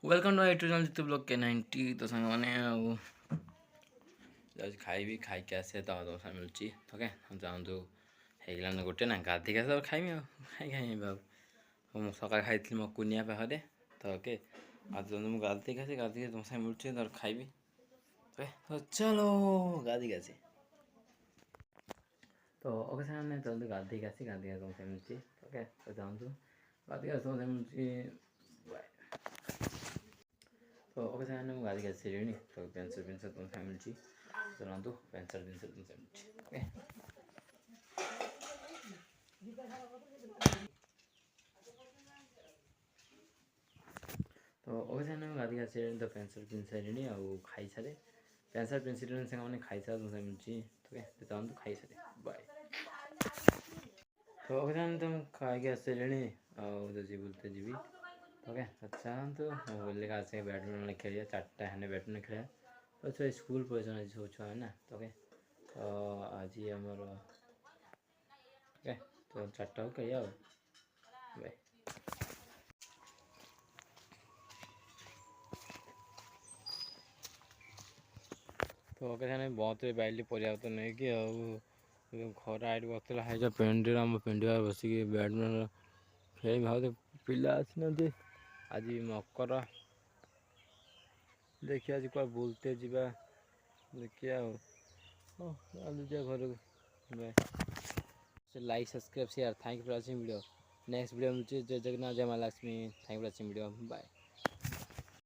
Welcome to YouTube जितु blog के 90 तो सांग मैंने आज खाइबी खाई के आसे तो तुम साथ मिलूँ ओके जाऊँ ହେଇଗଲାଣି ଗୋଟେ ନା ଗାଧୋଇକି ଆସ ଖାଇମି ଆଉ ଖାଇମି ବାବୁ ମୁଁ ସକାଳେ ଖାଇଥିଲି ମୋ କୁନିଆ ପାଖରେ ତ ଓକେ ଆଜି ମୁଁ ଗାଧୋଇକି ଆସି ଗାଧୋଇକି ତୁମ ସାଙ୍ଗେ ମିଳୁଛି ତାର ଖାଇବି ଓକେ ତ ଚାଲୋ ଗାଧୋଇକି ଆସି ତ ଓକେ ସାଙ୍ଗେ ଜଲ୍ଦି ଗାଧୋଇକି ଆସି ଗାଧୋଇକି ତୁମ ସାଙ୍ଗେ ମିଳୁଛି ଓକେ ତ ଯାଆନ୍ତୁ ଗାଧୋଇକି ଆସି ତୁମ ସାଙ୍ଗେ ମିଳୁଛି ତ ଓକେ ସାଙ୍ଗେ ମୁଁ ଗାଧୋଇକି ଆସିସାରିଲିଣି ତ ପେନ୍ସିଲ୍ ତୁମ ସାଙ୍ଗେ ମିଳୁଛି ଚଲାନ୍ତୁ ପେନ୍ସିଲ୍ ଜିନିଷ ତୁମ ସାଙ୍ଗେ ମିଳୁଛି ଓକେ तो वैसे ना गाधी आसे तो पेंसिल पिन सारे आउ खाई सारे पेंसिल पेंसिल से खाई सारे तुम मिलची ठीक है तो हम तो खाई सारे बाय तो वैसे तुम खाई आसे आउ तो जी बोलते जीवी ओके अच्छा तो बोले का आसे बैडमिंटन खेलिए 4टा है बैडमिंटन खेलिए तो छुआ स्कूल पहुँचना सब छुआ है ना तो ओके तो आज आमर ओके तो 4टा हो खेलिए बाय तो ओके बहुत बैली परिया तो नहीं कि घर आए बसला है पेंडी आम पेंडी बस बैडमिंटन खेल भाव पिला आसी आज मकर देखिए आज क्या बुलते जा देखिए घर like subscribe share thank you for watching video next video में जय जगन्नाथ जय Mahalakshmi thank you for watching video bye.